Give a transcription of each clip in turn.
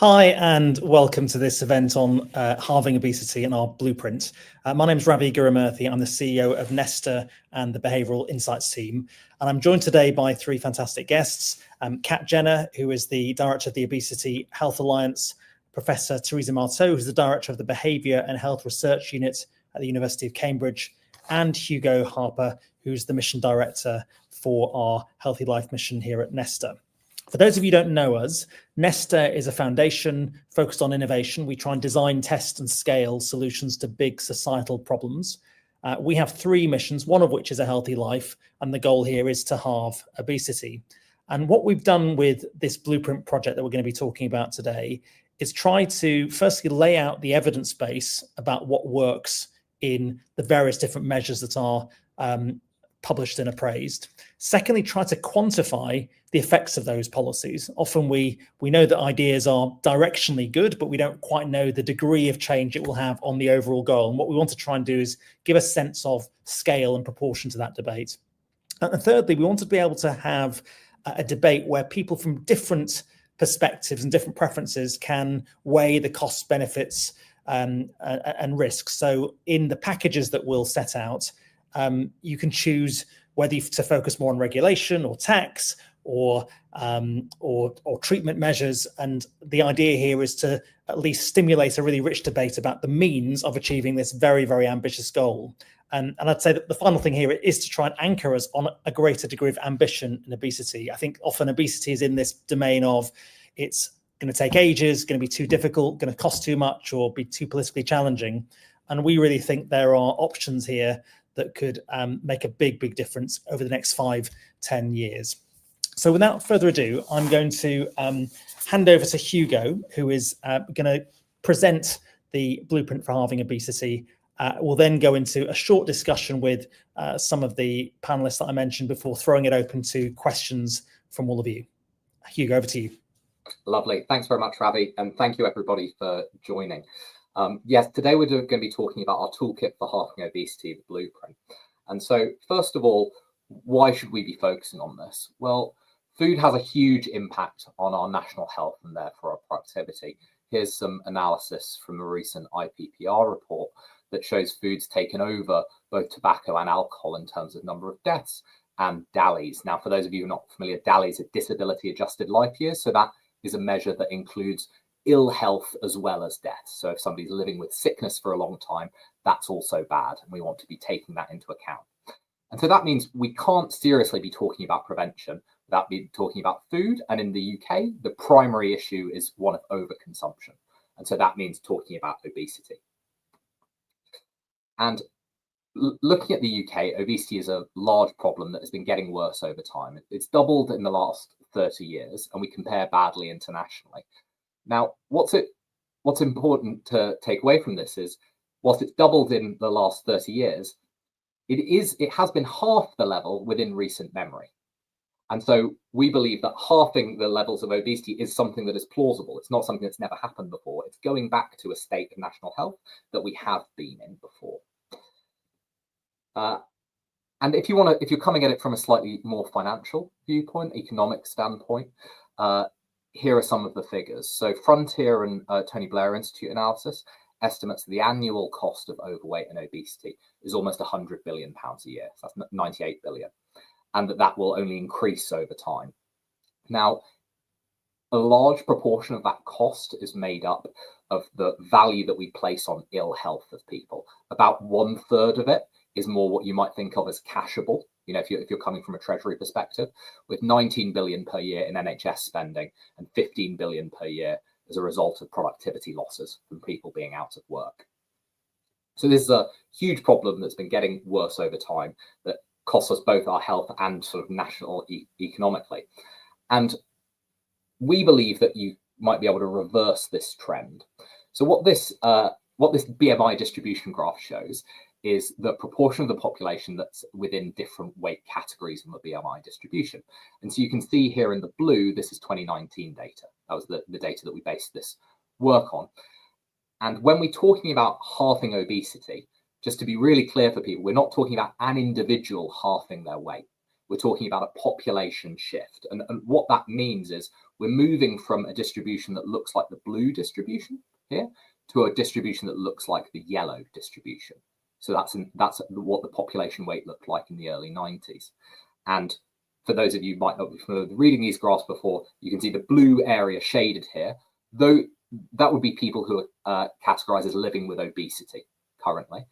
Hi, and welcome to this event on halving obesity and our blueprint. My name is Ravi Gurumurthy. I'm the CEO of Nesta and the Behavioural Insights team. And I'm joined today by three fantastic guests. Kat Jenner, who is the Director of the Obesity Health Alliance, Professor Teresa Marteau, who's the Director of the Behaviour and Health Research Unit at the University of Cambridge, and Hugo Harper, who's the Mission Director for our Healthy Life mission here at Nesta. For those of you who don't know us, Nesta is a foundation focused on innovation. We try and design, test and scale solutions to big societal problems. We have three missions, one of which is a healthy life, and the goal here is to halve obesity. And what we've done with this blueprint project that we're going to be talking about today is try to firstly lay out the evidence base about what works in the various different measures that are published and appraised. Secondly, try to quantify the effects of those policies. Often we know that ideas are directionally good, but we don't quite know the degree of change it will have on the overall goal. And what we want to try and do is give a sense of scale and proportion to that debate. And thirdly, we want to be able to have a debate where people from different perspectives and different preferences can weigh the costs, benefits, and risks. So in the packages that we'll set out, you can choose whether to focus more on regulation or tax or treatment measures. And the idea here is to at least stimulate a really rich debate about the means of achieving this very, very ambitious goal. And I'd say that the final thing here is to try and anchor us on a greater degree of ambition in obesity. I think often obesity is in this domain of it's going to take ages, going to be too difficult, going to cost too much, or be too politically challenging. And we really think there are options here that could make a big difference over the next 5-10 years. So without further ado, I'm going to hand over to Hugo, who is going to present the blueprint for halving obesity. We'll then go into a short discussion with some of the panelists that I mentioned before throwing it open to questions from all of you. Hugo, over to you. Lovely. Thanks very much, Ravi. And thank you, everybody, for joining. Yes, today we're going to be talking about our toolkit for halving obesity, the blueprint. And so, first of all, why should we be focusing on this? Well, food has a huge impact on our national health and therefore our productivity. Here's some analysis from a recent IPPR report that shows food's taken over both tobacco and alcohol in terms of number of deaths and DALYs. Now, for those of you who are not familiar, DALYs are disability adjusted life years. So that is a measure that includes ill health as well as death. So if somebody's living with sickness for a long time, that's also bad. And we want to be taking that into account. And so that means we can't seriously be talking about prevention without be talking about food. And in the UK, the primary issue is one of overconsumption. And so that means talking about obesity. And looking at the UK, obesity is a large problem that has been getting worse over time. It's doubled in the last 30 years, and we compare badly internationally. Now, what's important to take away from this is, whilst it's doubled in the last 30 years, it has been half the level within recent memory. And so we believe that halving the levels of obesity is something that is plausible. It's not something that's never happened before. It's going back to a state of national health that we have been in before. And if you're coming at it from a slightly more financial viewpoint, economic standpoint, here are some of the figures. So Frontier and Tony Blair Institute analysis estimates the annual cost of overweight and obesity is almost £100 billion a year. So that's 98 billion. And that will only increase over time. Now, a large proportion of that cost is made up of the value that we place on ill health of people. About 1/3 of it is more what you might think of as cashable. You know, if you're coming from a treasury perspective, with 19 billion per year in NHS spending and 15 billion per year as a result of productivity losses from people being out of work. So this is a huge problem that's been getting worse over time that costs us both our health and sort of national economically. And we believe that you might be able to reverse this trend. So what this BMI distribution graph shows is the proportion of the population that's within different weight categories in the BMI distribution. And so you can see here in the blue, this is 2019 data. That was the data that we based this work on. And when we're talking about halving obesity, just to be really clear for people, we're not talking about an individual halving their weight. we're talking about a population shift. And what that means is we're moving from a distribution that looks like the blue distribution here to a distribution that looks like the yellow distribution. So that's what the population weight looked like in the early 90s. And for those of you who might not be familiar with reading these graphs before, you can see the blue area shaded here, though that would be people who are categorized as living with obesity currently.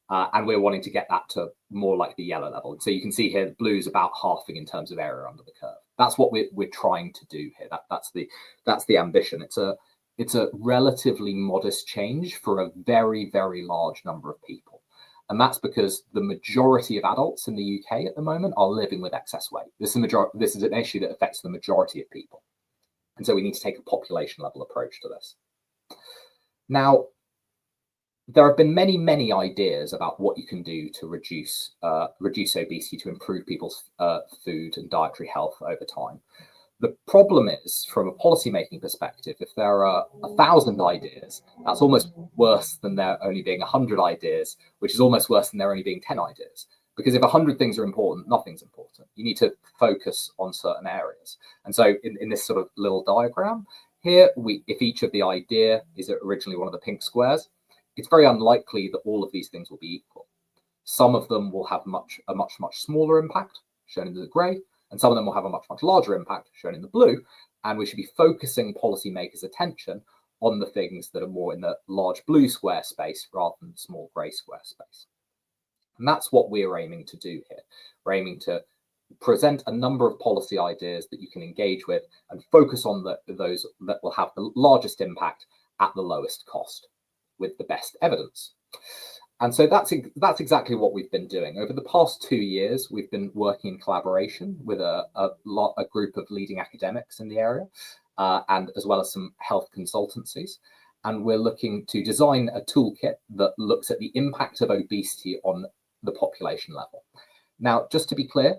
And we're wanting to get that to more like the yellow level. So you can see here, blue is about halving in terms of area under the curve. That's what we're trying to do here. That's the ambition. It's a relatively modest change for a very, very large number of people. And that's because the majority of adults in the UK at the moment are living with excess weight. This is an issue that affects the majority of people. And so we need to take a population level approach to this. Now, there have been many, many ideas about what you can do to reduce obesity, to improve people's food and dietary health over time. The problem is, from a policymaking perspective, if there are 1,000 ideas, that's almost worse than there only being 100 ideas, which is almost worse than there only being 10 ideas. Because if 100 things are important, nothing's important. You need to focus on certain areas. And so in this sort of little diagram here, if each of the idea is originally one of the pink squares, it's very unlikely that all of these things will be equal. Some of them will have a much smaller impact, shown in the grey, and some of them will have a much larger impact, shown in the blue. And we should be focusing policymakers' attention on the things that are more in the large blue square space rather than the small grey square space. And that's what we're aiming to do here. We're aiming to present a number of policy ideas that you can engage with and focus on those that will have the largest impact at the lowest cost with the best evidence. And so that's exactly what we've been doing. Over the past 2 years, we've been working in collaboration with a group of leading academics in the area, and as well as some health consultancies. And we're looking to design a toolkit that looks at the impact of obesity on the population level. Now, just to be clear,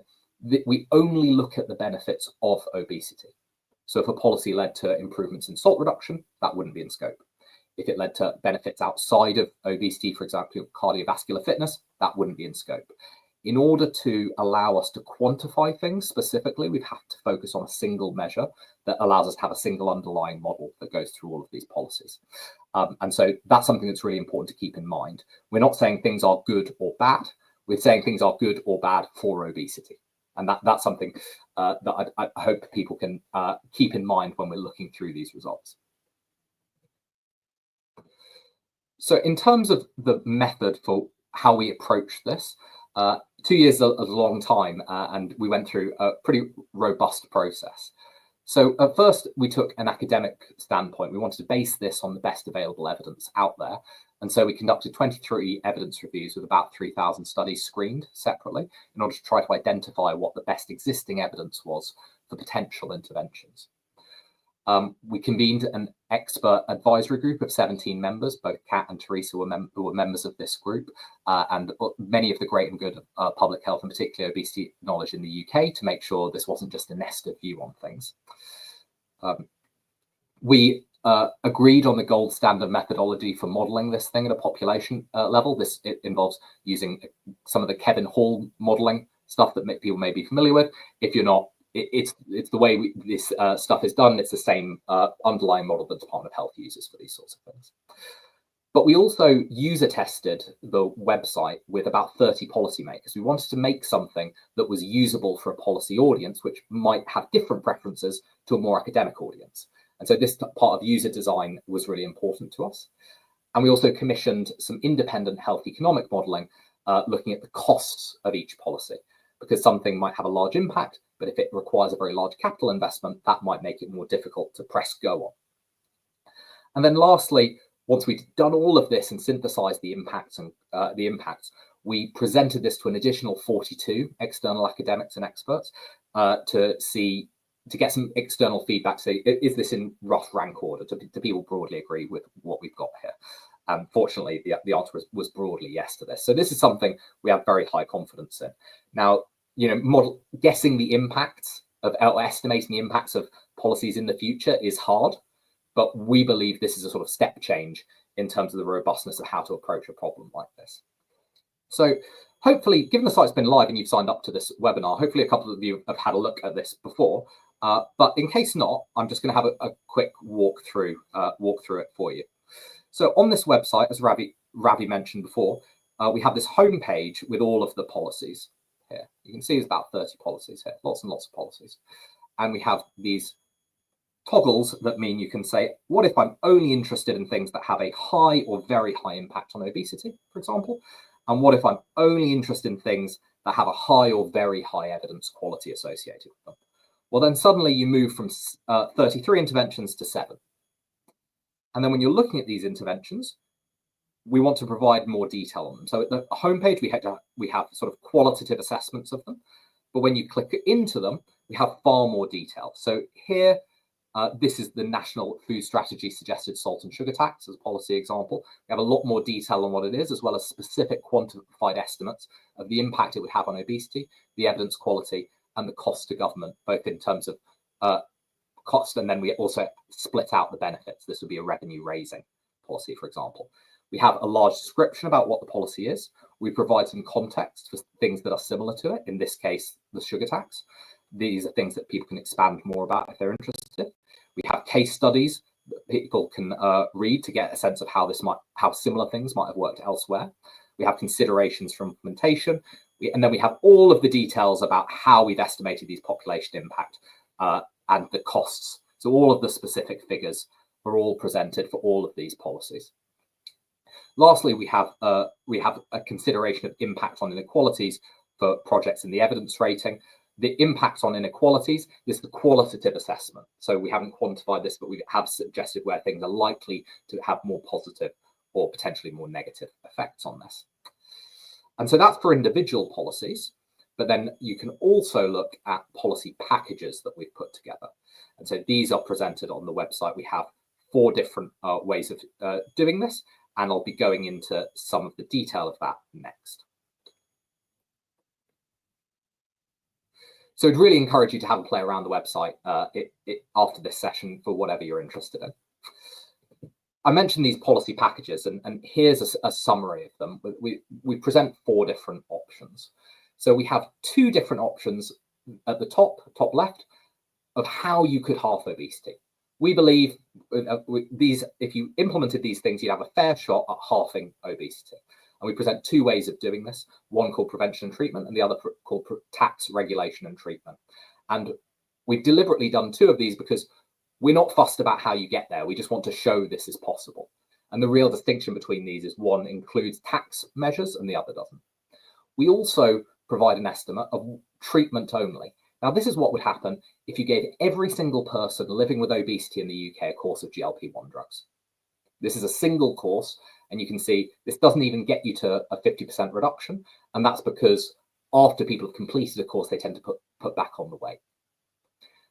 we only look at the benefits of obesity. So if a policy led to improvements in salt reduction, that wouldn't be in scope. If it led to benefits outside of obesity, for example, cardiovascular fitness, that wouldn't be in scope. In order to allow us to quantify things specifically, we'd have to focus on a single measure that allows us to have a single underlying model that goes through all of these policies. And so that's something that's really important to keep in mind. We're not saying things are good or bad. We're saying things are good or bad for obesity. And that's something that I hope people can keep in mind when we're looking through these results. So in terms of the method for how we approach this, 2 years is a long time, and we went through a pretty robust process. So at first, we took an academic standpoint. We wanted to base this on the best available evidence out there. And so we conducted 23 evidence reviews with about 3,000 studies screened separately in order to try to identify what the best existing evidence was for potential interventions. We convened an expert advisory group of 17 members. Both Kat and Teresa were members of this group, and many of the great and good public health and particularly obesity knowledge in the UK to make sure this wasn't just a Nesta view on things. We agreed on the gold standard methodology for modelling this thing at a population level. It involves using some of the Kevin Hall modelling stuff that people may be familiar with. If you're not, it's the way this stuff is done. It's the same underlying model that the Department of Health uses for these sorts of things. But we also user tested the website with about 30 policymakers. We wanted to make something that was usable for a policy audience, which might have different preferences to a more academic audience. And so this part of user design was really important to us. And we also commissioned some independent health economic modelling, looking at the costs of each policy, because something might have a large impact, but if it requires a very large capital investment, that might make it more difficult to press go on. And then lastly, once we'd done all of this and synthesized the impacts, we presented this to an additional 42 external academics and experts to get some external feedback. Say, is this in rough rank order? Do people broadly agree with what we've got here? And fortunately, the answer was broadly yes to this. So this is something we have very high confidence in. Now, guessing the impacts of, or estimating the impacts of policies in the future is hard, but we believe this is a sort of step change in terms of the robustness of how to approach a problem like this. So hopefully, given the site's been live and you've signed up to this webinar, hopefully a couple of you have had a look at this before. But in case not, I'm just going to have a quick walk through it for you. So on this website, as Ravi mentioned before, we have this home page with all of the policies here. You can see there's about 30 policies here, lots and lots of policies. And we have these toggles that mean you can say, what if I'm only interested in things that have a high or very high impact on obesity, for example? And what if I'm only interested in things that have a high or very high evidence quality associated with them? Well, then suddenly you move from 33 interventions to 7. And then when you're looking at these interventions, we want to provide more detail on them. So at the homepage, we have sort of qualitative assessments of them. But when you click into them, we have far more detail. So here, this is the National Food Strategy Suggested Salt and Sugar Tax as a policy example. We have a lot more detail on what it is, as well as specific quantified estimates of the impact it would have on obesity, the evidence quality, and the cost to government, both in terms of cost, and then we also split out the benefits. This would be a revenue raising policy, for example. We have a large description about what the policy is. We provide some context for things that are similar to it, in this case, the sugar tax. These are things that people can expand more about if they're interested. We have case studies that people can read to get a sense of how similar things might have worked elsewhere. We have considerations for implementation, and then we have all of the details about how we've estimated these population impact and the costs. So all of the specific figures are all presented for all of these policies. Lastly, we have a consideration of impact on inequalities for projects in the evidence rating. The impact on inequalities is the qualitative assessment. So we haven't quantified this, but we have suggested where things are likely to have more positive or potentially more negative effects on this. And so that's for individual policies, but then you can also look at policy packages that we've put together. And so these are presented on the website. We have 4 different ways of doing this, and I'll be going into some of the detail of that next. So I'd really encourage you to have a play around the website after this session for whatever you're interested in. I mentioned these policy packages, and here's a summary of them. We present 4 different options. So we have 2 different options at the top left of how you could halve obesity. We believe if you implemented these things, you'd have a fair shot at halving obesity. And we present 2 ways of doing this, one called prevention and treatment, and the other called tax, regulation, and treatment. And we've deliberately done 2 of these because we're not fussed about how you get there. We just want to show this is possible. And the real distinction between these is one includes tax measures and the other doesn't. We also provide an estimate of treatment only. Now, this is what would happen if you gave every single person living with obesity in the UK a course of GLP-1 drugs. This is a single course, and you can see this doesn't even get you to a 50% reduction. And that's because after people have completed a course, they tend to put back on the weight.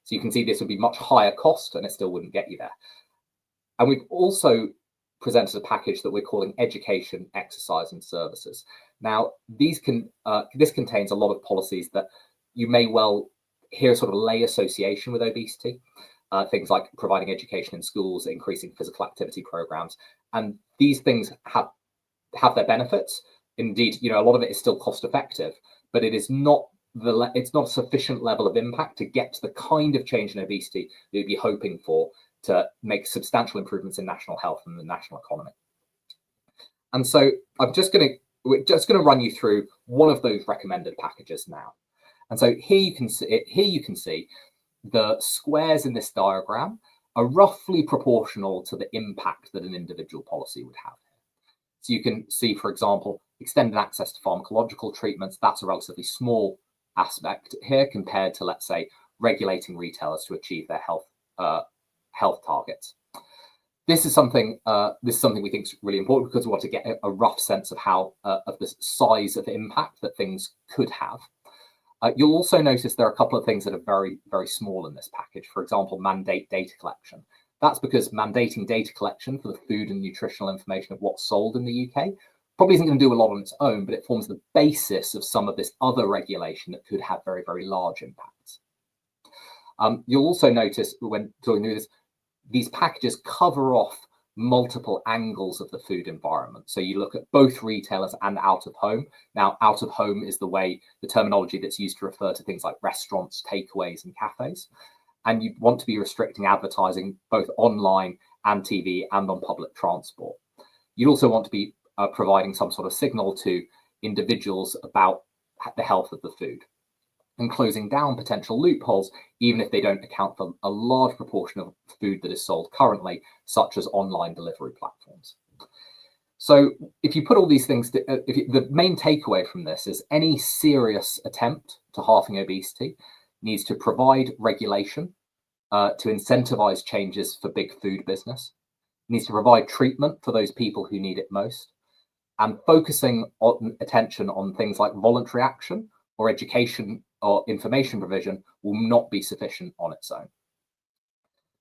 So you can see this would be much higher cost and it still wouldn't get you there. And we've also presented a package that we're calling education, exercise and services. Now, this contains a lot of policies that you may well hear sort of lay association with obesity. Things like providing education in schools, increasing physical activity programs. And these things have their benefits. Indeed, a lot of it is still cost effective, but it is not it's not a sufficient level of impact to get to the kind of change in obesity that you'd be hoping for to make substantial improvements in national health and the national economy. And so we're just going to run you through one of those recommended packages now. And so here you can see the squares in this diagram are roughly proportional to the impact that an individual policy would have. So you can see, for example, extended access to pharmacological treatments. That's a relatively small aspect here compared to, let's say, regulating retailers to achieve their health targets. This is something we think is really important because we want to get a rough sense of of the size of the impact that things could have. You'll also notice there are a couple of things that are very, very small in this package. For example, mandate data collection. That's because mandating data collection for the food and nutritional information of what's sold in the UK probably isn't going to do a lot on its own, but it forms the basis of some of this other regulation that could have very, very large impacts. You'll also notice when talking through this, these packages cover off multiple angles of the food environment. So you look at both retailers and out of home. Now, out of home is the terminology that's used to refer to things like restaurants, takeaways, and cafes. And you want to be restricting advertising both online and TV and on public transport. You'd also want to be providing some sort of signal to individuals about the health of the food and closing down potential loopholes, even if they don't account for a large proportion of food that is sold currently, such as online delivery platforms. So if you put all these things, the main takeaway from this is any serious attempt to halving obesity needs to provide regulation to incentivize changes for big food business, needs to provide treatment for those people who need it most, and focusing attention on things like voluntary action or education or information provision will not be sufficient on its own.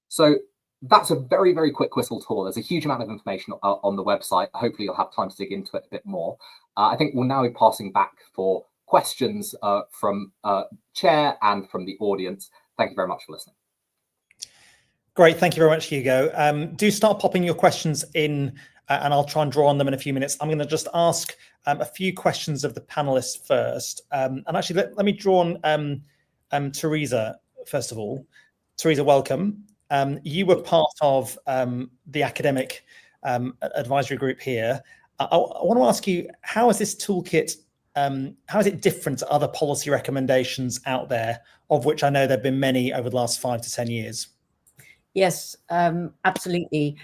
So that's a very, very quick whistle tour. There's a huge amount of information on the website. Hopefully you'll have time to dig into it a bit more. I think we'll now be passing back for questions from Chair and from the audience. Thank you very much for listening. Great, thank you very much, Hugo. Do start popping your questions in and I'll try and draw on them in a few minutes. I'm going to just ask a few questions of the panelists first. And actually, let me draw on Teresa, first of all. Teresa, welcome. You were part of the academic advisory group here. I want to ask you, how is this toolkit, how is it different to other policy recommendations out there, of which I know there have been many over the last 5 to 10 years? Yes, absolutely.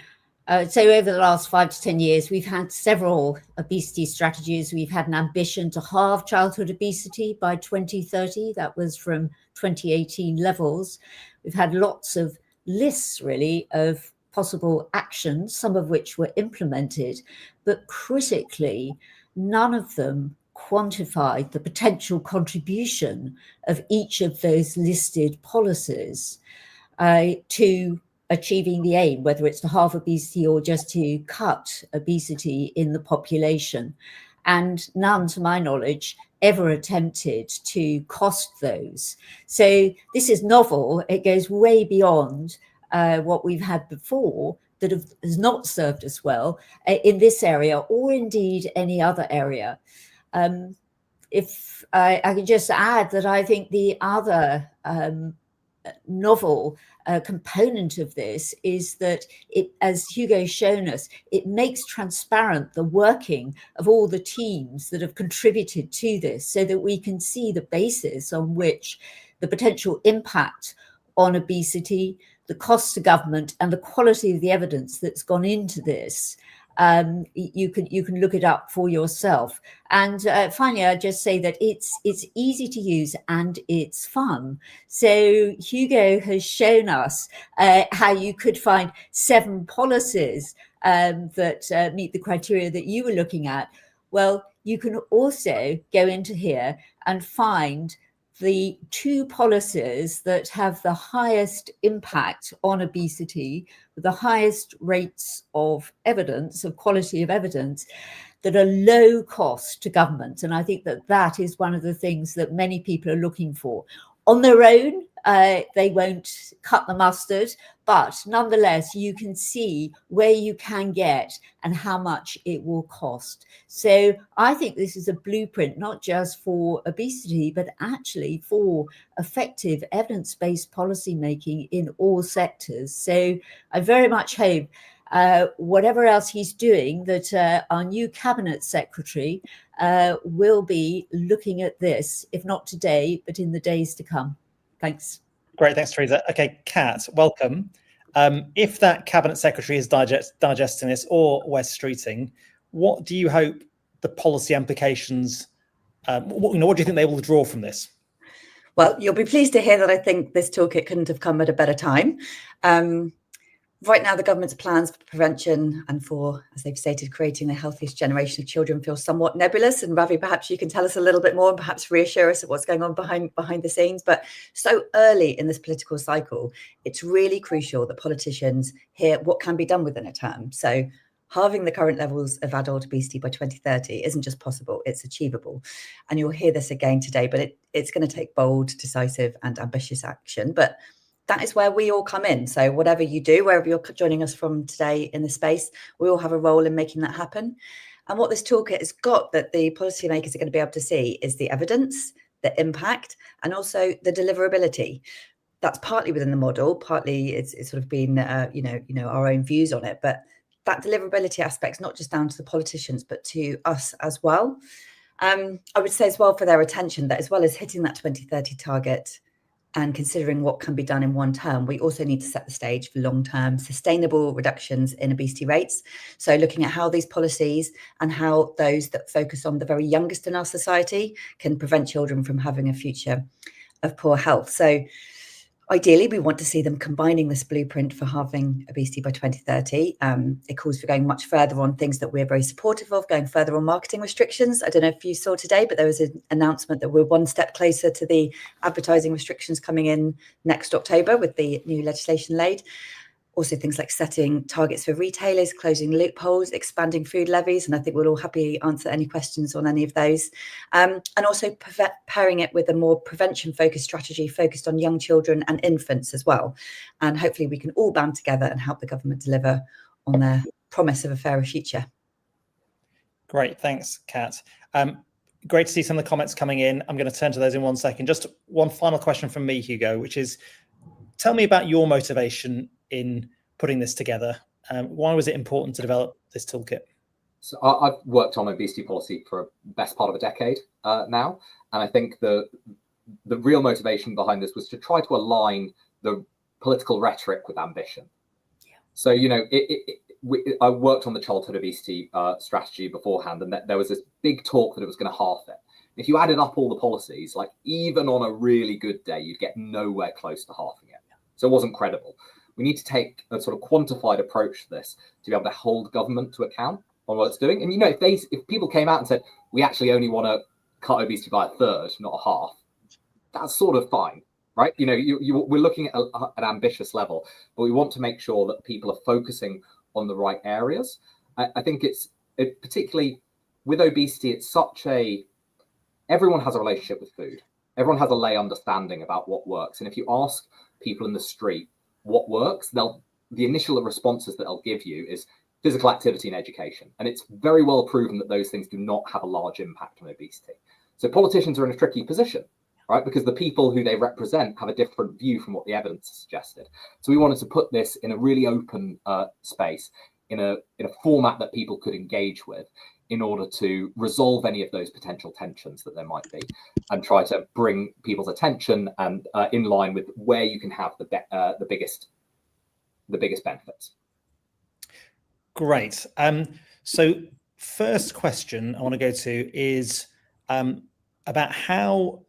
So over the last 5 to 10 years, we've had several obesity strategies. We've had an ambition to halve childhood obesity by 2030. That was from 2018 levels. We've had lots of lists, really, of possible actions, some of which were implemented, but critically, none of them quantified the potential contribution of each of those listed policies to achieving the aim, whether it's to halve obesity or just to cut obesity in the population. And none, to my knowledge, ever attempted to cost those. So this is novel. It goes way beyond what we've had before that has not served us well in this area or indeed any other area. If I can just add that I think the other novel component of this is that it, as Hugo's shown us, it makes transparent the working of all the teams that have contributed to this so that we can see the basis on which the potential impact on obesity, the cost to government and the quality of the evidence that's gone into this. You can look it up for yourself. And finally, I'd just say that it's easy to use and it's fun. So Hugo has shown us how you could find 7 policies that meet the criteria that you were looking at. Well, you can also go into here and find the 2 policies that have the highest impact on obesity, with the highest rates of evidence, of quality of evidence, that are low cost to government. And I think that that is one of the things that many people are looking for. On their own, they won't cut the mustard, but nonetheless, you can see where you can get and how much it will cost. So I think this is a blueprint, not just for obesity, but actually for effective evidence-based policy making in all sectors. So I very much hope whatever else he's doing, that our new cabinet secretary will be looking at this, if not today, but in the days to come. Thanks. Great, thanks, Teresa. Okay, Kat, welcome. If that cabinet secretary is digesting this or Wes Streeting, what do you hope the policy implications? What do you think they will draw from this? Well, you'll be pleased to hear that I think this toolkit couldn't have come at a better time. Right now, the government's plans for prevention and for, as they've stated, creating the healthiest generation of children feel somewhat nebulous. And Ravi, perhaps you can tell us a little bit more and perhaps reassure us of what's going on behind the scenes. But so early in this political cycle, it's really crucial that politicians hear what can be done within a term. So halving the current levels of adult obesity by 2030 isn't just possible, it's achievable. And you'll hear this again today, but it's going to take bold, decisive and ambitious action. But that is where we all come in. So whatever you do, wherever you're joining us from today in the space, we all have a role in making that happen. And what this toolkit has got that the policymakers are going to be able to see is the evidence, the impact, and also the deliverability. That's partly within the model, partly it's sort of been, our own views on it. But that deliverability aspect is not just down to the politicians, but to us as well. I would say as well for their attention that as well as hitting that 2030 target and considering what can be done in one term, we also need to set the stage for long-term sustainable reductions in obesity rates. So looking at how these policies and how those that focus on the very youngest in our society can prevent children from having a future of poor health. So ideally, we want to see them combining this blueprint for halving obesity by 2030. It calls for going much further on things that we're very supportive of, going further on marketing restrictions. I don't know if you saw today, but there was an announcement that we're one step closer to the advertising restrictions coming in next October with the new legislation laid. Also things like setting targets for retailers, closing loopholes, expanding food levies. And I think we'll all happily answer any questions on any of those. And also pairing it with a more prevention-focused strategy focused on young children and infants as well. And hopefully we can all band together and help the government deliver on their promise of a fairer future. Great, thanks, Kat. Great to see some of the comments coming in. I'm going to turn to those in 1 second. Just one final question from me, Hugo, which is, tell me about your motivation in putting this together. Why was it important to develop this toolkit? So I've worked on obesity policy for the best part of a decade now, and I think the real motivation behind this was to try to align the political rhetoric with ambition. Yeah. So I worked on the childhood obesity strategy beforehand, and there was this big talk that it was going to halve it. If you added up all the policies, like even on a really good day, you'd get nowhere close to halving it. So it wasn't credible. We need to take a sort of quantified approach to this to be able to hold government to account on what it's doing. And if people came out and said, we actually only want to cut obesity by a third, not a half, that's sort of fine, right? We're looking at an ambitious level, but we want to make sure that people are focusing on the right areas. I think it particularly with obesity, it's everyone has a relationship with food. Everyone has a lay understanding about what works. And if you ask people in the street what works, the initial responses that they'll give you is physical activity and education. And it's very well proven that those things do not have a large impact on obesity. So politicians are in a tricky position, right? Because the people who they represent have a different view from what the evidence suggested. So we wanted to put this in a really open space, in a format that people could engage with, in order to resolve any of those potential tensions that there might be, and try to bring people's attention and in line with where you can have the biggest benefits. Great. So first question I want to go to is about how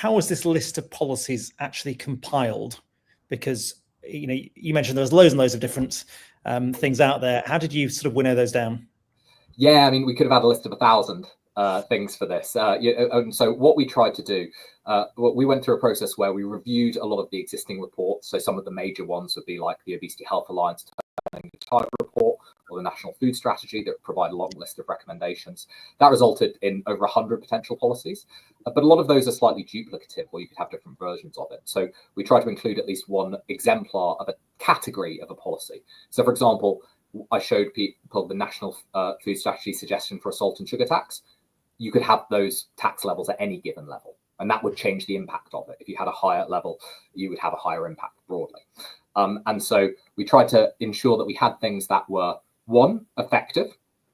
was this list of policies actually compiled? Because you mentioned there was loads and loads of different things out there. How did you sort of winnow those down? Yeah, I mean, we could have had a list of 1,000 things for this. So what we tried to do, we went through a process where we reviewed a lot of the existing reports. So some of the major ones would be like the Obesity Health Alliance Type report or the National Food Strategy that provide a long list of recommendations. That resulted in over 100 potential policies, but a lot of those are slightly duplicative, or you could have different versions of it. So we try to include at least one exemplar of a category of a policy. So for example, I showed people the National Food Strategy suggestion for a salt and sugar tax. You could have those tax levels at any given level, and that would change the impact of it. If you had a higher level, you would have a higher impact broadly. And so we tried to ensure that we had things that were, 1, effective,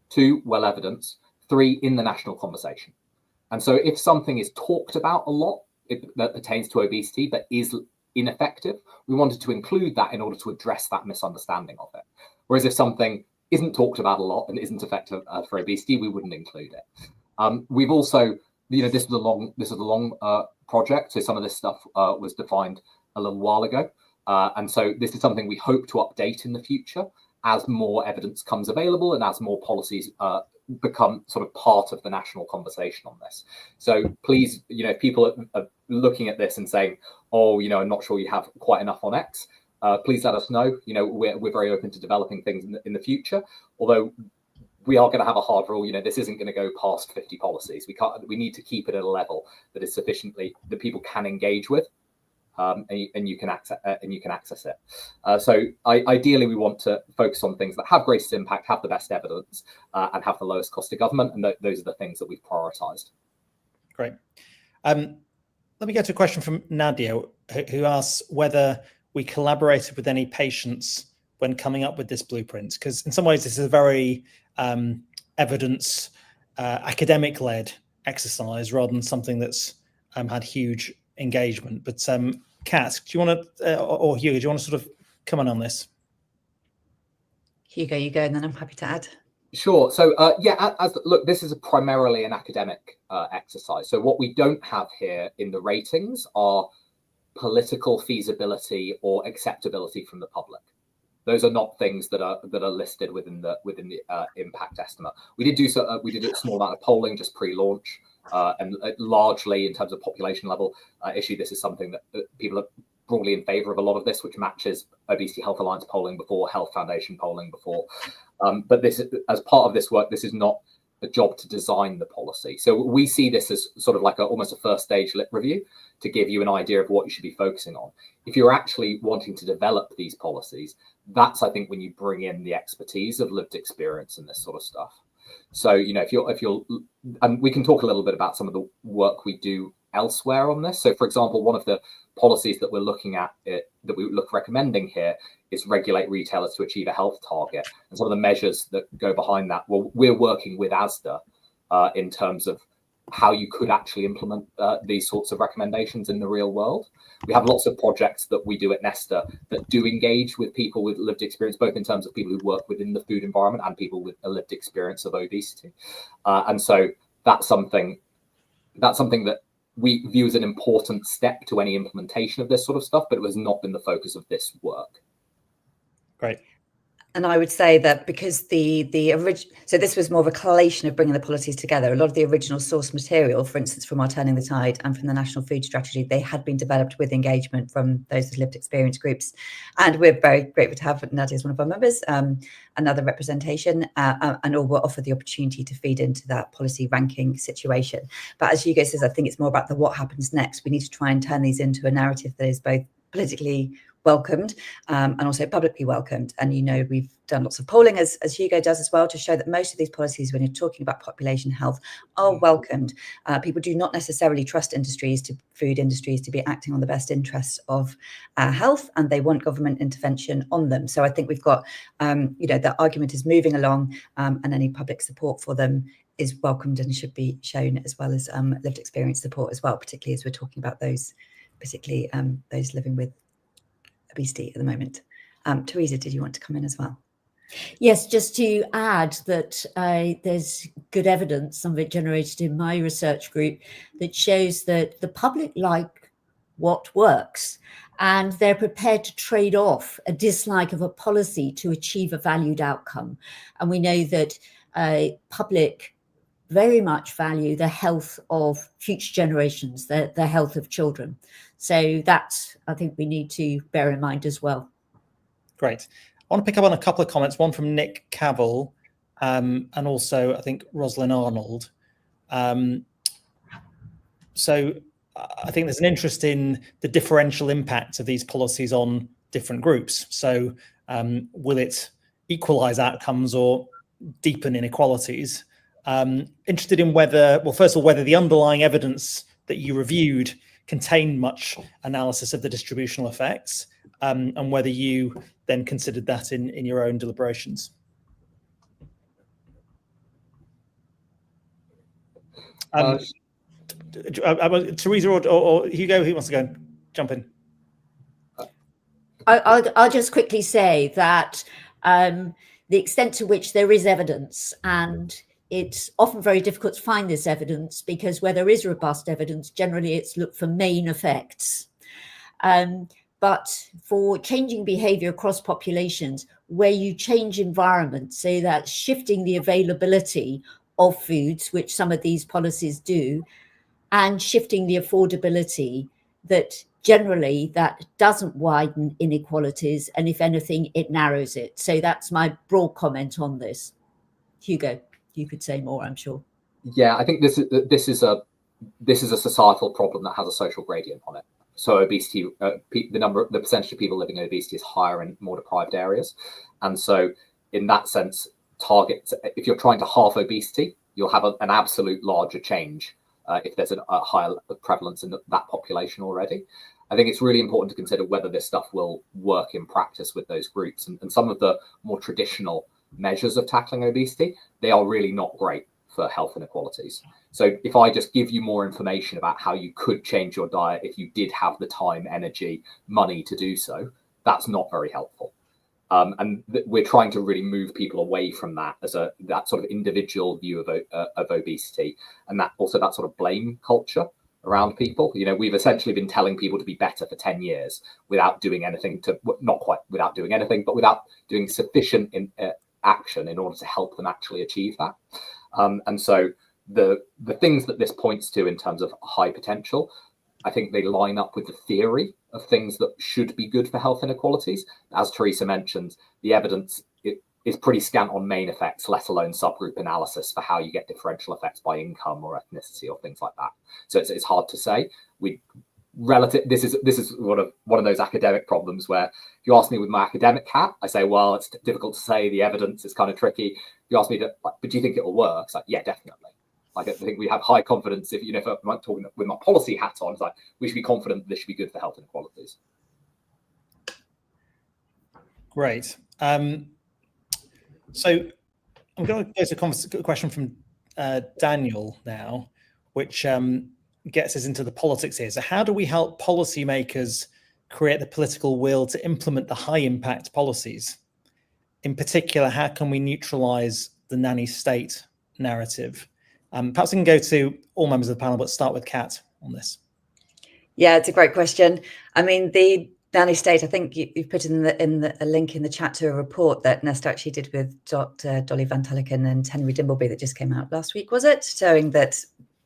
2, well evidenced, 3, in the national conversation. And so if something is talked about a lot that pertains to obesity but is ineffective, we wanted to include that in order to address that misunderstanding of it. Whereas if something isn't talked about a lot and isn't effective for obesity, we wouldn't include it. We've also, this was a long project, so some of this stuff was defined a little while ago, and so this is something we hope to update in the future as more evidence comes available and as more policies become sort of part of the national conversation on this. So please, if people are looking at this and saying, oh, I'm not sure you have quite enough on X, please let us know. We're very open to developing things in the future, although we are going to have a hard rule. This isn't going to go past 50 policies. We need to keep it at a level that is sufficiently that people can engage with. and you can access it. So ideally, we want to focus on things that have greatest impact, have the best evidence, and have the lowest cost of government, and those are the things that we've prioritised. Great. Let me go to a question from Nadia, who asks whether we collaborated with any patients when coming up with this blueprint, because in some ways this is a very evidence academic-led exercise rather than something that's had huge engagement. But Kat, do you want to, or Hugo, do you want to sort of come on this? Hugo, you go, and then I'm happy to add. Sure. So yeah, look, this is primarily an academic exercise. So what we don't have here in the ratings are political feasibility or acceptability from the public. Those are not things that are listed within the impact estimate. We did a small amount of polling just pre-launch, and largely in terms of population level issue, this is something that people are broadly in favour of a lot of this, which matches Obesity Health Alliance polling before, Health Foundation polling before. But this, as part of this work, this is not a job to design the policy. So we see this as sort of like almost a first stage lit review to give you an idea of what you should be focusing on. If you're actually wanting to develop these policies, that's, I think, when you bring in the expertise of lived experience and this sort of stuff. So, you know, if you're, and we can talk a little bit about some of the work we do elsewhere on this. So, for example, one of the policies that we're looking at, that we look recommending here, is regulate retailers to achieve a health target. And some of the measures that go behind that, well, we're working with ASDA in terms of how you could actually implement these sorts of recommendations in the real world. We have lots of projects that we do at Nesta that do engage with people with lived experience, both in terms of people who work within the food environment and people with a lived experience of obesity. And so that's something that we view as an important step to any implementation of this sort of stuff, but it has not been the focus of this work. Great. And I would say that because the original, so this was more of a collation of bringing the policies together. A lot of the original source material, for instance, from our Turning the Tide and from the National Food Strategy, they had been developed with engagement from those with lived experience groups. And we're very grateful to have Nadia as one of our members, another representation, and all will offer the opportunity to feed into that policy ranking situation. But as Hugo says, I think it's more about the what happens next. We need to try and turn these into a narrative that is both politically welcomed and also publicly welcomed. And, you know, we've done lots of polling, as Hugo does as well, to show that most of these policies, when you're talking about population health, are welcomed. People do not necessarily trust food industries to be acting on the best interests of health, and they want government intervention on them. So I think we've got, you know, the argument is moving along, and any public support for them is welcomed and should be shown, as well as lived experience support as well, particularly as we're talking about those, particularly those living with obesity at the moment. Teresa, did you want to come in as well? Yes, just to add that there's good evidence, some of it generated in my research group, that shows that the public like what works, and they're prepared to trade off a dislike of a policy to achieve a valued outcome. And we know that public very much value the health of future generations, the health of children. So that's, I think, we need to bear in mind as well. Great. I want to pick up on a couple of comments, one from Nick Cavell, and also, I think, Rosalind Arnold. So I think there's an interest in the differential impact of these policies on different groups. So will it equalize outcomes or deepen inequalities? Interested in whether, well, first of all, whether the underlying evidence that you reviewed contained much analysis of the distributional effects, and whether you then considered that in your own deliberations. Teresa or Hugo, who wants to go? Jump in. I'll just quickly say that the extent to which there is evidence, and it's often very difficult to find this evidence, because where there is robust evidence, generally it's looked for main effects. But for changing behavior across populations, where you change environment, say that shifting the availability of foods, which some of these policies do, and shifting the affordability, that generally that doesn't widen inequalities, and if anything, it narrows it. So that's my broad comment on this. Hugo, you could say more, I'm sure. Yeah, I think this is a societal problem that has a social gradient on it. So obesity, the percentage of people living in obesity is higher in more deprived areas. And so in that sense, if you're trying to halve obesity, you'll have an absolute larger change if there's a higher prevalence in that population already. I think it's really important to consider whether this stuff will work in practice with those groups. And some of the more traditional measures of tackling obesity, they are really not great for health inequalities. So if I just give you more information about how you could change your diet if you did have the time, energy, money to do so, that's not very helpful. And we're trying to really move people away from that as that sort of individual view of obesity, and that sort of blame culture around people. We've essentially been telling people to be better for 10 years without doing anything not quite without doing anything, but without doing sufficient action in order to help them actually achieve that. And so the things that this points to in terms of high potential, I think they line up with the theory of things that should be good for health inequalities. As Teresa mentioned, the evidence is pretty scant on main effects, let alone subgroup analysis for how you get differential effects by income or ethnicity or things like that. So it's hard to say. This is one of those academic problems where if you ask me with my academic hat, I say, well, it's difficult to say. The evidence is kind of tricky. If you ask me, but do you think it will work? It's like, yeah, definitely. Like, I think we have high confidence. If I'm talking with my policy hat on, it's like we should be confident that this should be good for health inequalities. Great. So I'm going to go to a question from Daniel now, which gets us into the politics here. So how do we help policymakers create the political will to implement the high impact policies? In particular, how can we neutralize the nanny state narrative? Perhaps we can go to all members of the panel, but start with Kat on this. Yeah, it's a great question. I mean, the nanny state, I think you've put a link in the chat to a report that Nesta actually did with Dr. Dolly Van Tulleken and Henry Dimbleby that just came out last week, was it? Showing that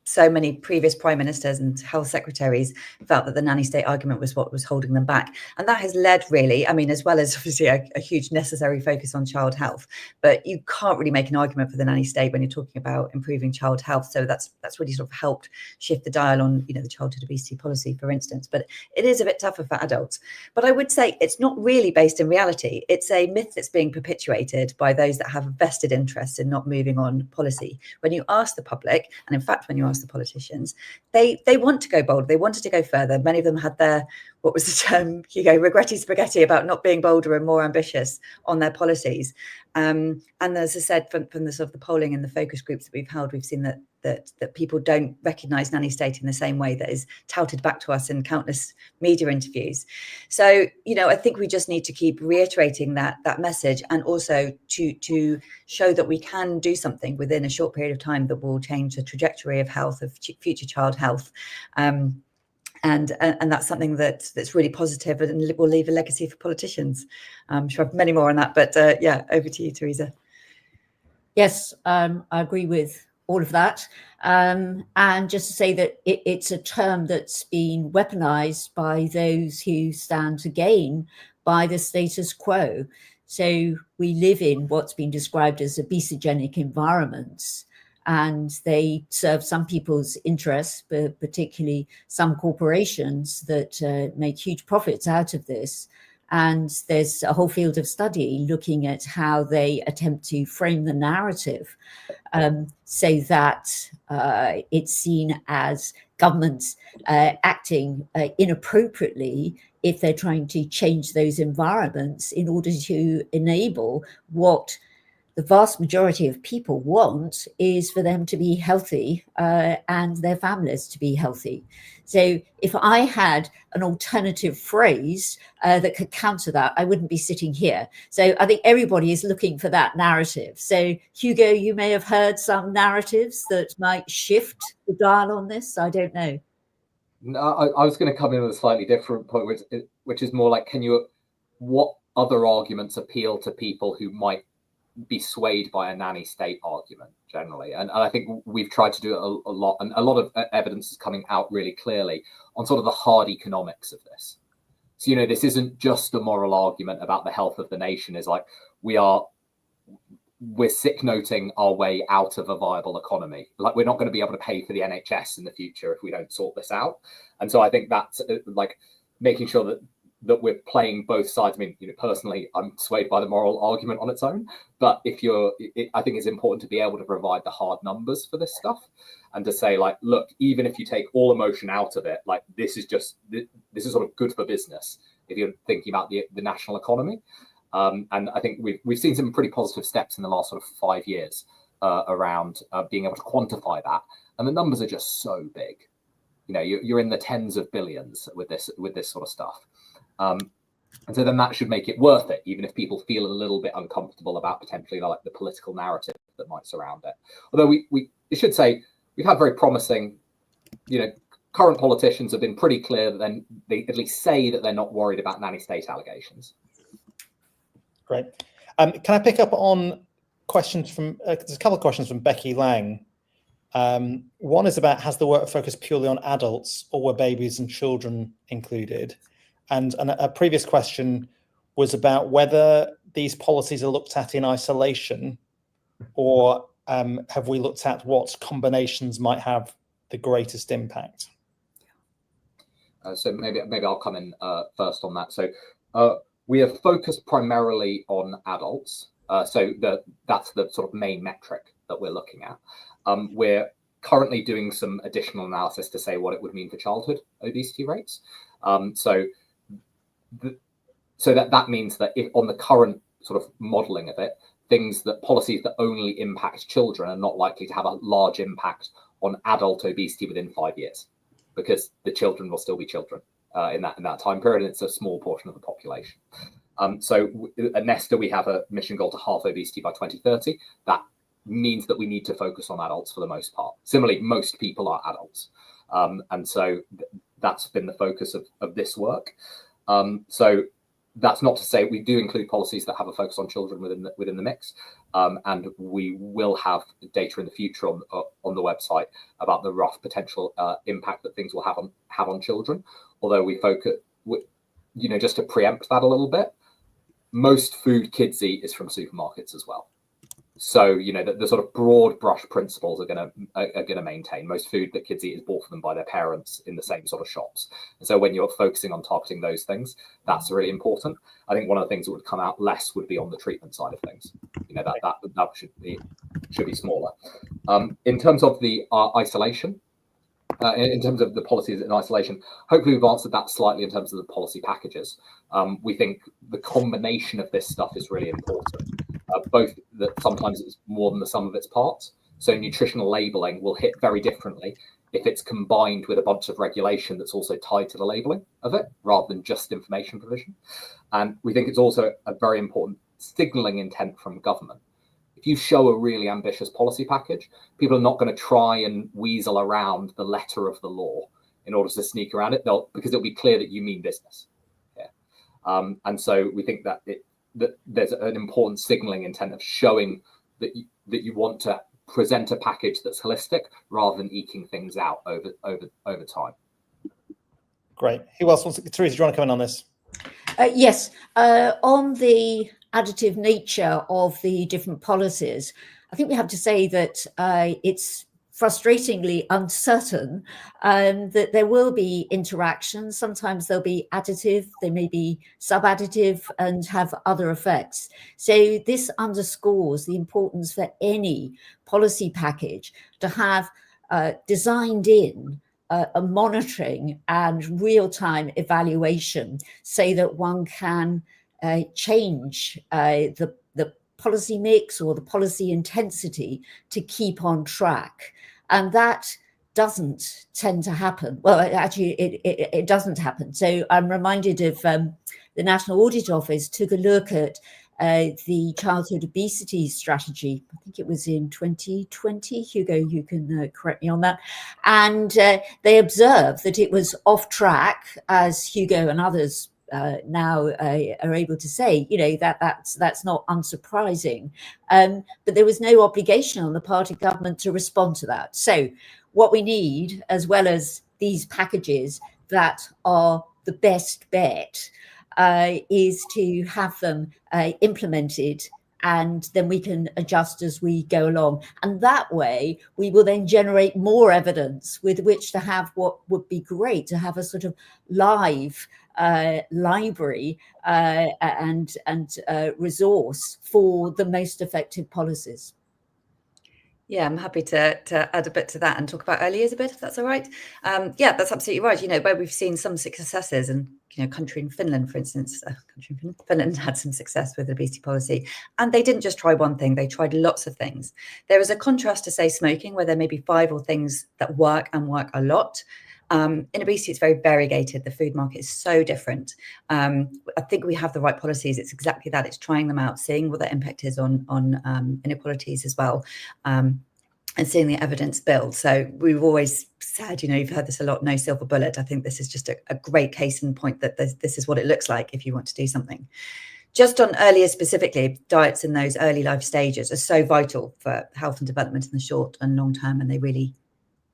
so many previous prime ministers and health secretaries felt that the nanny state argument was what was holding them back. And that has led really, I mean, as well as obviously a huge necessary focus on child health, but you can't really make an argument for the nanny state when you're talking about improving child health. So that's really sort of helped shift the dial on, the childhood obesity policy, for instance. But it is a bit tougher for adults. But I would say it's not really based in reality. It's a myth that's being perpetuated by those that have a vested interest in not moving on policy. When you ask the public, and in fact, when you ask the politicians, they want to go bold. They wanted to go further. Many of them had their, what was the term, Hugo, regretti spaghetti about not being bolder and more ambitious on their policies. And as I said, from the sort of the polling and the focus groups that we've held, we've seen that people don't recognise nanny state in the same way that is touted back to us in countless media interviews. So, I think we just need to keep reiterating that message, and also to show that we can do something within a short period of time that will change the trajectory of health, of future child health. And that's something that's really positive and will leave a legacy for politicians. I'm sure I have many more on that, but yeah, over to you, Teresa. Yes, I agree with all of that. And just to say that it's a term that's been weaponized by those who stand to gain by the status quo. So we live in what's been described as obesogenic environments, and they serve some people's interests, but particularly some corporations that make huge profits out of this. And there's a whole field of study looking at how they attempt to frame the narrative so that it's seen as governments acting inappropriately if they're trying to change those environments in order to enable what the vast majority of people want is for them to be healthy and their families to be healthy. So if I had an alternative phrase that could counter that, I wouldn't be sitting here. So I think everybody is looking for that narrative. So Hugo, you may have heard some narratives that might shift the dial on this. I don't know. No, I was going to come in with a slightly different point, which is more like, what other arguments appeal to people who might be swayed by a nanny state argument generally? And I think we've tried to do it a lot, and a lot of evidence is coming out really clearly on sort of the hard economics of this. So, this isn't just a moral argument about the health of the nation. Is like, we're sick noting our way out of a viable economy. Like, we're not going to be able to pay for the NHS in the future if we don't sort this out. And so I think that's like making sure that we're playing both sides. I mean, personally, I'm swayed by the moral argument on its own, but I think it's important to be able to provide the hard numbers for this stuff, and to say, like, look, even if you take all emotion out of it, like, this is sort of good for business if you're thinking about the national economy. And I think we've seen some pretty positive steps in the last sort of 5 years around being able to quantify that, and the numbers are just so big. You're in the tens of billions with this sort of stuff. And so then that should make it worth it, even if people feel a little bit uncomfortable about potentially like the political narrative that might surround it. Although we should say we've had very promising, current politicians have been pretty clear that then they at least say that they're not worried about nanny state allegations. Great. Can I pick up on questions from, there's a couple of questions from Becky Lang. One is about, has the work focused purely on adults, or were babies and children included? And a previous question was about whether these policies are looked at in isolation, or have we looked at what combinations might have the greatest impact? So maybe I'll come in first on that. So we have focused primarily on adults. So that's the sort of main metric that we're looking at. We're currently doing some additional analysis to say what it would mean for childhood obesity rates. So that means that if on the current sort of modelling of it, policies that only impact children are not likely to have a large impact on adult obesity within 5 years, because the children will still be children in that time period, and it's a small portion of the population. So at Nesta, we have a mission goal to halve obesity by 2030. That means that we need to focus on adults for the most part. Similarly, most people are adults. And so that's been the focus of this work. So that's not to say we do include policies that have a focus on children within the mix, and we will have data in the future on the website about the rough potential impact that things will have on children. Although we focus, just to preempt that a little bit, most food kids eat is from supermarkets as well. So the sort of broad brush principles are going to maintain. Most food that kids eat is bought for them by their parents in the same sort of shops. And so when you're focusing on targeting those things, that's really important. I think one of the things that would come out less would be on the treatment side of things. That should be smaller. In terms of the isolation, in terms of the policies in isolation, hopefully we've answered that slightly in terms of the policy packages. We think the combination of this stuff is really important. Both that sometimes it's more than the sum of its parts. So nutritional labeling will hit very differently if it's combined with a bunch of regulation that's also tied to the labeling of it, rather than just information provision. And we think it's also a very important signalling intent from government. If you show a really ambitious policy package, people are not going to try and weasel around the letter of the law in order to sneak around it, because it'll be clear that you mean business. Yeah. And so we think that there's an important signalling intent of showing that you want to present a package that's holistic rather than eking things out over time. Great. Who else wants to? Teresa, do you want to come in on this? Yes. On the additive nature of the different policies, I think we have to say that it's frustratingly uncertain, that there will be interactions. Sometimes they'll be additive, they may be sub-additive and have other effects. So this underscores the importance for any policy package to have designed in a monitoring and real-time evaluation, so that one can change the policy mix or the policy intensity to keep on track. And that doesn't tend to happen. Well, actually, it doesn't happen. So I'm reminded of the National Audit Office took a look at the childhood obesity strategy. I think it was in 2020. Hugo, you can correct me on that. And they observed that it was off track, as Hugo and others now are able to say, that's not unsurprising. But there was no obligation on the part of government to respond to that. So what we need, as well as these packages that are the best bet, is to have them implemented and then we can adjust as we go along. And that way, we will then generate more evidence with which to have what would be great to have a sort of live library and resource for the most effective policies. Yeah, I'm happy to add a bit to that and talk about early years a bit, if that's all right. Yeah, that's absolutely right. You know, where we've seen some successes, and country in Finland, for instance, Finland had some success with obesity policy, and they didn't just try one thing; they tried lots of things. There is a contrast to, say, smoking, where there may be 5 or things that work and work a lot. In obesity, it's very variegated. The food market is so different. I think we have the right policies. It's exactly that. It's trying them out, seeing what their impact is on inequalities as well, and seeing the evidence build. So we've always said, you've heard this a lot, no silver bullet. I think this is just a great case in point that this is what it looks like if you want to do something. Just on earlier specifically, diets in those early life stages are so vital for health and development in the short and long term, and they really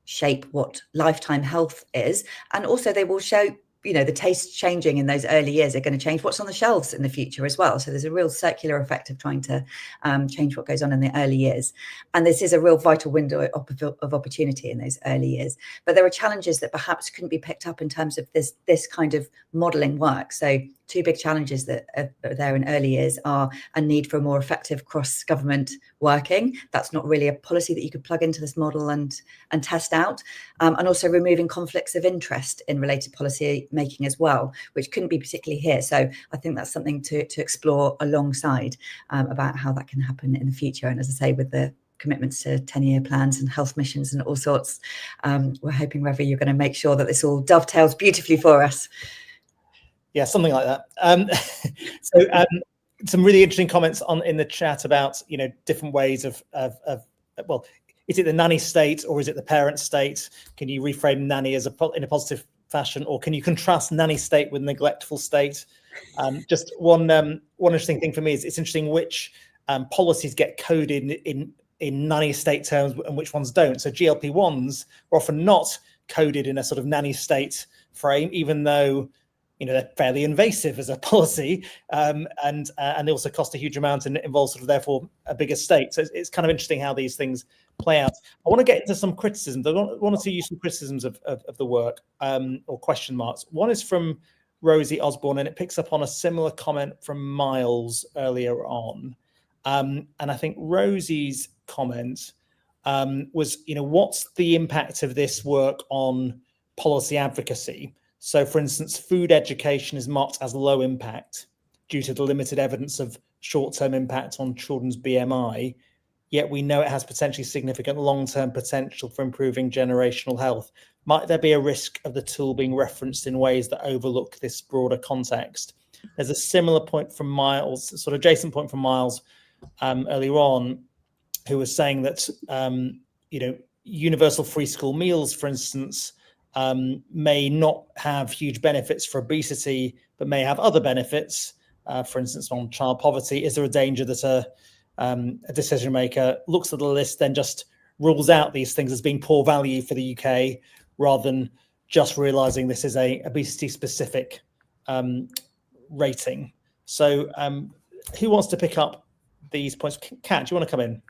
shape what lifetime health is. And also they will show, the tastes changing in those early years are going to change what's on the shelves in the future as well. So there's a real circular effect of trying to change what goes on in the early years. And this is a real vital window of opportunity in those early years. But there are challenges that perhaps couldn't be picked up in terms of this kind of modelling work. So 2 big challenges that are there in early years are a need for a more effective cross-government working. That's not really a policy that you could plug into this model and test out. And also removing conflicts of interest in related policy making as well, which couldn't be particularly here. So I think that's something to explore alongside about how that can happen in the future. And as I say, with the commitments to 10-year plans and health missions and all sorts, we're hoping, Ravi, you're going to make sure that this all dovetails beautifully for us. Yeah, something like that. Some really interesting comments in the chat about different ways of well, is it the nanny state or is it the parent state? Can you reframe nanny as in a positive fashion, or can you contrast nanny state with neglectful state? Just one interesting thing for me is it's interesting which policies get coded in nanny state terms and which ones don't. So GLP-1s are often not coded in a sort of nanny state frame, even though they're fairly invasive as a policy, and they also cost a huge amount and involve sort of therefore a bigger state. So it's kind of interesting how these things play out. I want to get into some criticisms. I want to use some criticisms of the work or question marks. One is from Rosie Osborne, and it picks up on a similar comment from Miles earlier on. And I think Rosie's comment was, what's the impact of this work on policy advocacy? So, for instance, food education is marked as low impact due to the limited evidence of short-term impact on children's BMI, yet we know it has potentially significant long-term potential for improving generational health. Might there be a risk of the tool being referenced in ways that overlook this broader context? There's a similar point from Miles, sort of adjacent point from Miles earlier on, who was saying that, universal free school meals, for instance, may not have huge benefits for obesity, but may have other benefits, for instance, on child poverty. Is there a danger that a decision maker looks at the list, then just rules out these things as being poor value for the UK, rather than just realizing this is a obesity specific rating? So who wants to pick up these points? Kat, do you want to come in?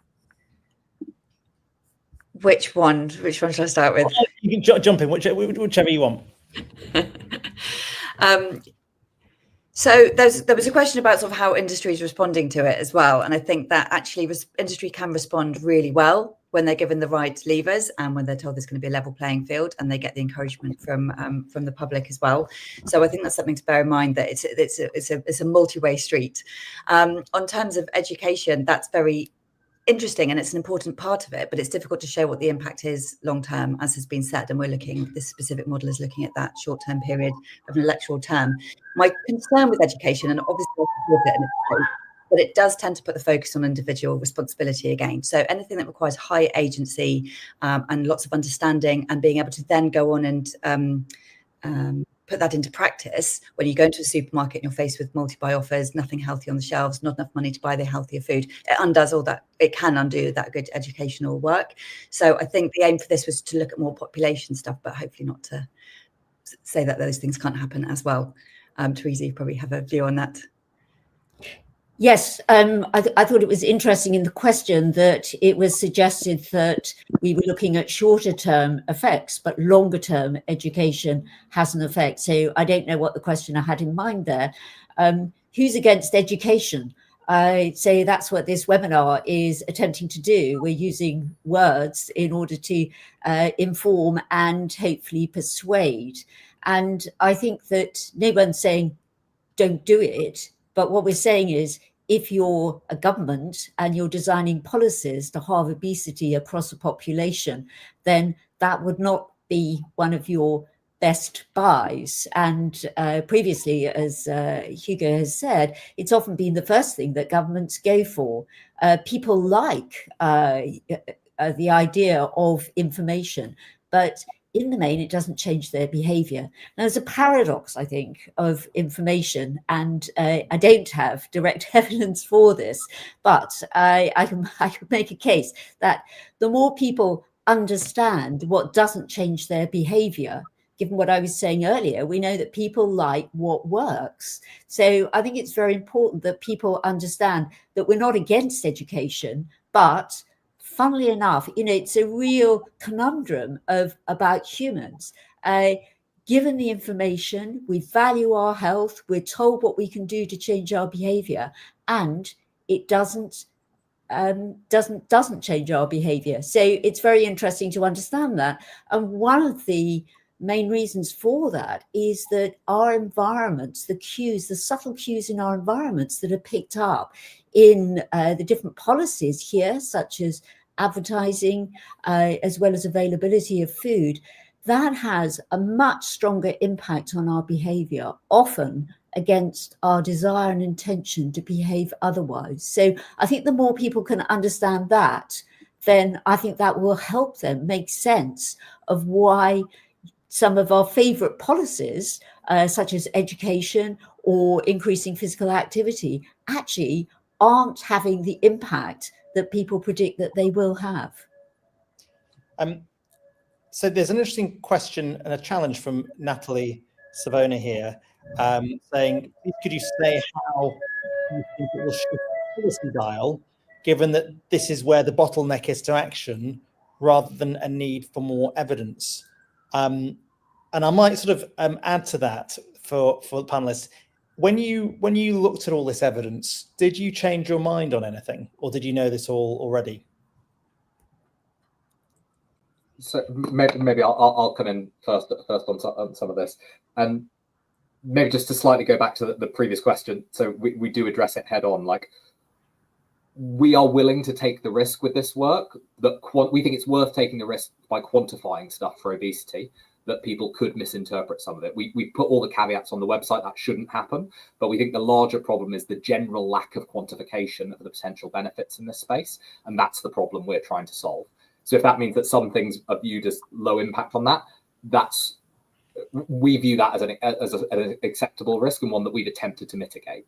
Which one should I start with? You can jump in, whichever you want. So there was a question about sort of how industry is responding to it as well. And I think that actually industry can respond really well when they're given the right levers and when they're told there's going to be a level playing field and they get the encouragement from the public as well. So I think that's something to bear in mind, that it's a multi-way street. On terms of education, that's very interesting and it's an important part of it, but it's difficult to show what the impact is long term, as has been said, and this specific model is looking at that short-term period of an electoral term. My concern with education, and obviously I support it, but it does tend to put the focus on individual responsibility again. So anything that requires high agency and lots of understanding and being able to then go on and put that into practice. When you go into a supermarket and you're faced with multi-buy offers, nothing healthy on the shelves, not enough money to buy the healthier food, it undoes all that. It can undo that good educational work. So I think the aim for this was to look at more population stuff, but hopefully not to say that those things can't happen as well. Teresa, you probably have a view on that. Yes, I thought it was interesting in the question that it was suggested that we were looking at shorter term effects, but longer term education has an effect. So I don't know what the questioner had in mind there. Who's against education? I'd say that's what this webinar is attempting to do. We're using words in order to inform and hopefully persuade. And I think that no one's saying don't do it. But what we're saying is, if you're a government and you're designing policies to halve obesity across a population, then that would not be one of your best buys. And previously, as Hugo has said, it's often been the first thing that governments go for. People like the idea of information, but in the main, it doesn't change their behavior. Now, there's a paradox, I think, of information, and I don't have direct evidence for this, but I can make a case that the more people understand what doesn't change their behavior, given what I was saying earlier, we know that people like what works. So I think it's very important that people understand that we're not against education, but funnily enough, it's a real conundrum about humans. Given the information, we value our health, we're told what we can do to change our behavior, and it doesn't change our behavior. So it's very interesting to understand that. And one of the main reasons for that is that our environments, the cues, the subtle cues in our environments that are picked up in the different policies here, such as advertising, as well as availability of food, that has a much stronger impact on our behavior, often against our desire and intention to behave otherwise. So I think the more people can understand that, then I think that will help them make sense of why some of our favorite policies, such as education or increasing physical activity, actually aren't having the impact that people predict that they will have. So there's an interesting question and a challenge from Natalie Savona here, saying, could you say how you think it will shift the policy dial, given that this is where the bottleneck is to action, rather than a need for more evidence? And I might sort of add to that for the panelists. When you looked at all this evidence, did you change your mind on anything, or did you know this all already? So maybe I'll come in first on some of this, and maybe just to slightly go back to the previous question. So we do address it head on. Like, we are willing to take the risk with this work. That we think it's worth taking the risk by quantifying stuff for obesity, that people could misinterpret some of it. We put all the caveats on the website. That shouldn't happen, but we think the larger problem is the general lack of quantification of the potential benefits in this space, and that's the problem we're trying to solve. So if that means that some things are viewed as low impact on that, we view that as an acceptable risk, and one that we've attempted to mitigate.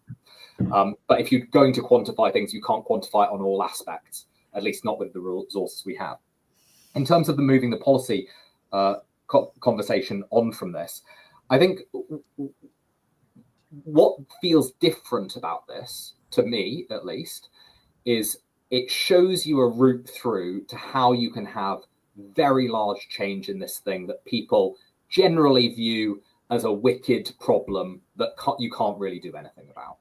But if you're going to quantify things, you can't quantify it on all aspects, at least not with the resources we have. In terms of moving the policy conversation on from this, I think what feels different about this, to me at least, is it shows you a route through to how you can have very large change in this thing that people generally view as a wicked problem that you can't really do anything about.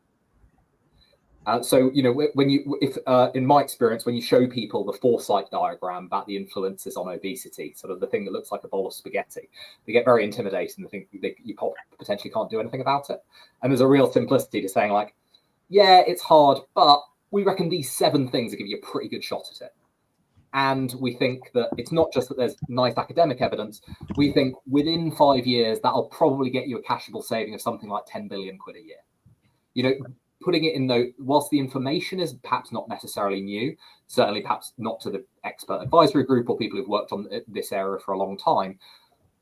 So, in my experience, when you show people the foresight diagram about the influences on obesity, sort of the thing that looks like a bowl of spaghetti, they get very intimidated and think you potentially can't do anything about it. And there's a real simplicity to saying, like, yeah, it's hard, but we reckon these 7 things will give you a pretty good shot at it. And we think that it's not just that there's nice academic evidence. We think within 5 years, that'll probably get you a cashable saving of something like 10 billion quid a year. Putting it in whilst the information is perhaps not necessarily new, certainly perhaps not to the expert advisory group or people who've worked on this area for a long time,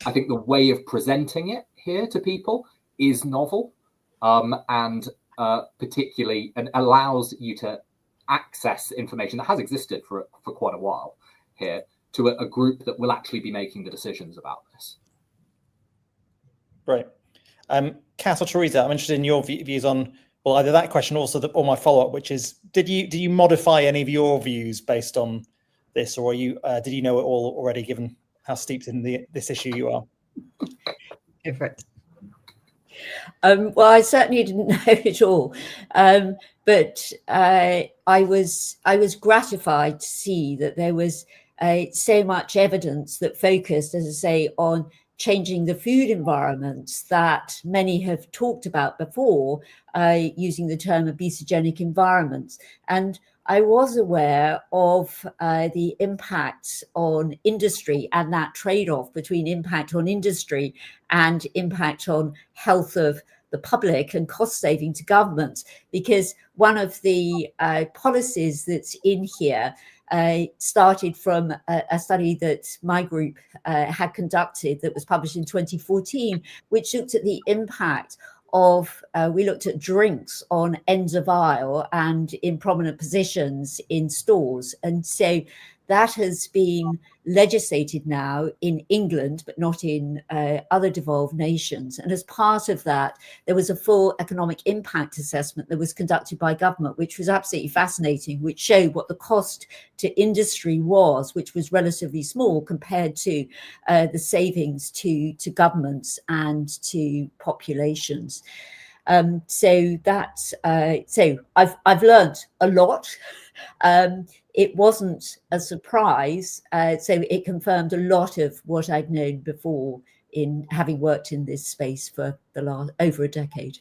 I think the way of presenting it here to people is novel, and particularly and allows you to access information that has existed for quite a while here to a group that will actually be making the decisions about this. Right. Kat or Teresa, I'm interested in your views on Well, either that question or my follow-up, which is, did you modify any of your views based on this, or did you know it all already, given how steeped in this issue you are? Go for it. Well, I certainly didn't know it all, but I was gratified to see that there was so much evidence that focused, as I say, on changing the food environments that many have talked about before, using the term obesogenic environments. And I was aware of the impacts on industry and that trade-off between impact on industry and impact on health of the public and cost saving to governments, because one of the policies that's in here started from a study that my group had conducted that was published in 2014, which looked at the impact of, we looked at drinks on ends of aisle and in prominent positions in stores. And so that has been legislated now in England, but not in other devolved nations. And as part of that, there was a full economic impact assessment that was conducted by government, which was absolutely fascinating, which showed what the cost to industry was, which was relatively small compared to the savings to governments and to populations. So I've learned a lot. It wasn't a surprise, so it confirmed a lot of what I'd known before in having worked in this space for the last over a decade.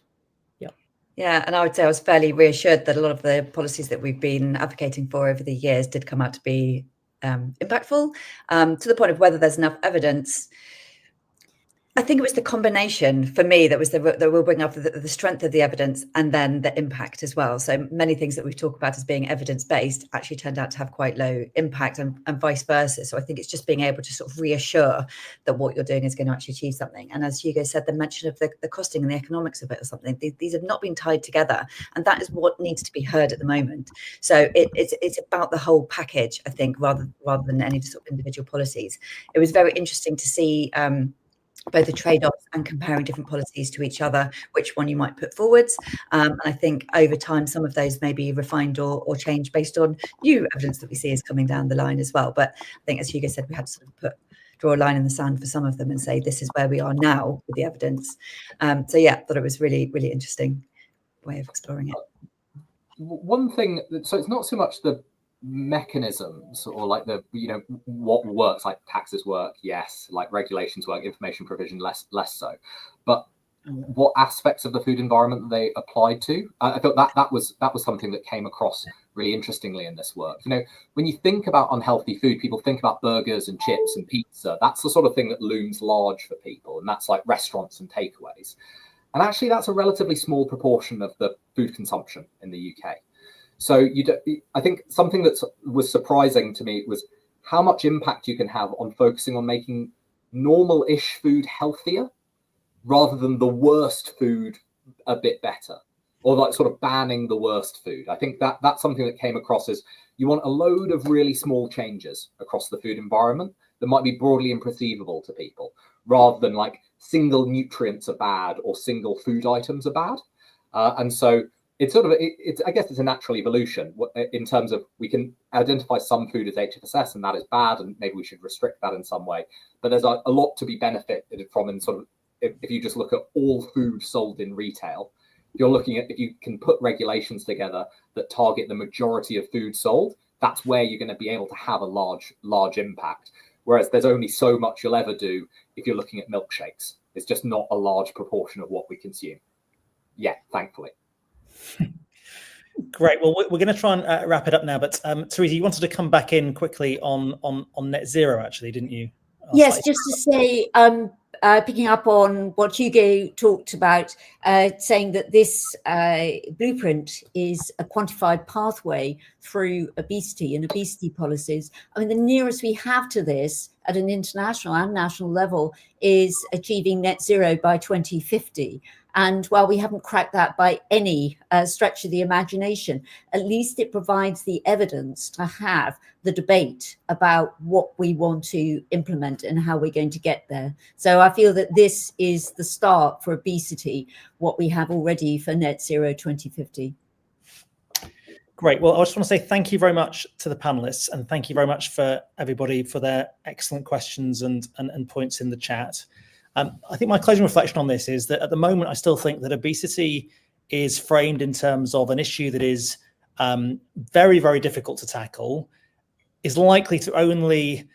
Yeah, and I would say I was fairly reassured that a lot of the policies that we've been advocating for over the years did come out to be impactful, to the point of whether there's enough evidence. I think it was the combination for me that was that we'll bring up the strength of the evidence and then the impact as well. So many things that we talk about as being evidence-based actually turned out to have quite low impact and vice versa. So I think it's just being able to sort of reassure that what you're doing is going to actually achieve something. And as Hugo said, the mention of the costing and the economics of it or something, these have not been tied together. And that is what needs to be heard at the moment. So it's about the whole package, I think, rather than any sort of individual policies. It was very interesting to see both the trade-offs and comparing different policies to each other, which one you might put forwards. And I think over time, some of those may be refined or changed based on new evidence that we see is coming down the line as well. But I think, as Hugo said, we had to sort of draw a line in the sand for some of them and say, this is where we are now with the evidence. So yeah, I thought it was really, really interesting way of exploring it. One thing, so it's not so much the mechanisms or like the what works, like taxes work, yes, like regulations work, information provision less so, but what aspects of the food environment they applied to. I thought that was something that came across really interestingly in this work. When you think about unhealthy food, people think about burgers and chips and pizza. That's the sort of thing that looms large for people, and that's like restaurants and takeaways. And actually that's a relatively small proportion of the food consumption in the UK. So I think something that was surprising to me was how much impact you can have on focusing on making normal-ish food healthier rather than the worst food a bit better, or like sort of banning the worst food. I think that's something that came across as you want a load of really small changes across the food environment that might be broadly imperceivable to people, rather than like single nutrients are bad or single food items are bad. And so it's sort of, I guess it's a natural evolution in terms of we can identify some food as HFSS and that is bad, and maybe we should restrict that in some way. But there's a lot to be benefited from in sort of, if you just look at all food sold in retail, if you can put regulations together that target the majority of food sold, that's where you're going to be able to have a large impact. Whereas there's only so much you'll ever do if you're looking at milkshakes. It's just not a large proportion of what we consume. Yeah, thankfully. Great. Well, we're going to try and wrap it up now. But Teresa, you wanted to come back in quickly on net zero, actually, didn't you? Yes, just to say, picking up on what Hugo talked about, saying that this blueprint is a quantified pathway through obesity and obesity policies. I mean, the nearest we have to this at an international and national level is achieving net zero by 2050. And while we haven't cracked that by any stretch of the imagination, at least it provides the evidence to have the debate about what we want to implement and how we're going to get there. So I feel that this is the start for obesity, what we have already for Net Zero 2050. Great. Well, I just want to say thank you very much to the panelists, and thank you very much for everybody for their excellent questions and points in the chat. I think my closing reflection on this is that at the moment, I still think that obesity is framed in terms of an issue that is very, very difficult to tackle, is likely to only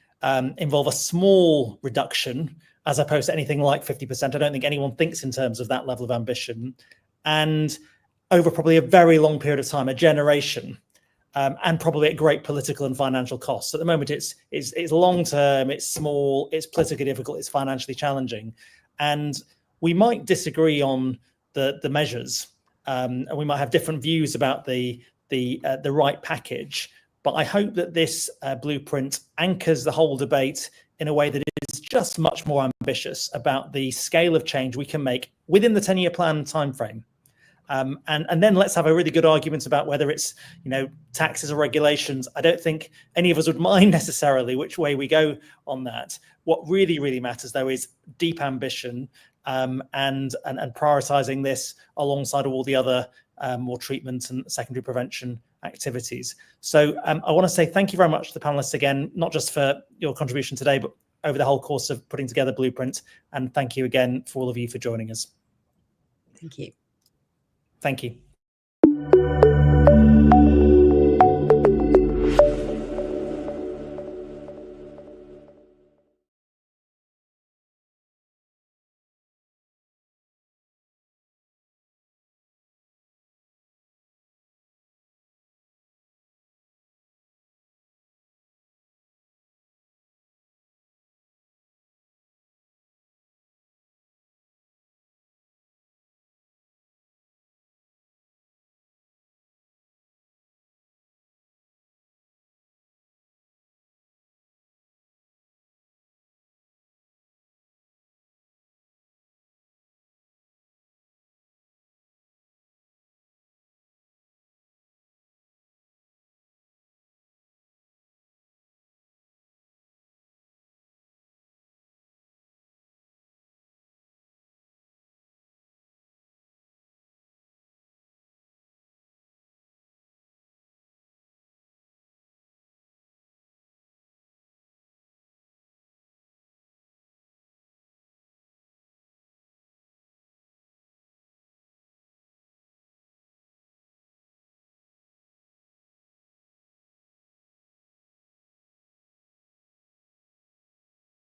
involve a small reduction as opposed to anything like 50%. I don't think anyone thinks in terms of that level of ambition. And over probably a very long period of time, a generation, and probably at great political and financial costs. At the moment, it's long term, it's small, it's politically difficult, it's financially challenging, and we might disagree on the measures, and we might have different views about the right package. But I hope that this blueprint anchors the whole debate in a way that is just much more ambitious about the scale of change we can make within the 10-year plan timeframe. And then let's have a really good argument about whether it's, taxes or regulations. I don't think any of us would mind necessarily which way we go on that. What really, really matters, though, is deep ambition and prioritizing this alongside all the other more treatment and secondary prevention activities. So I want to say thank you very much to the panelists again, not just for your contribution today, but over the whole course of putting together Blueprint. And thank you again for all of you for joining us. Thank you. Thank you.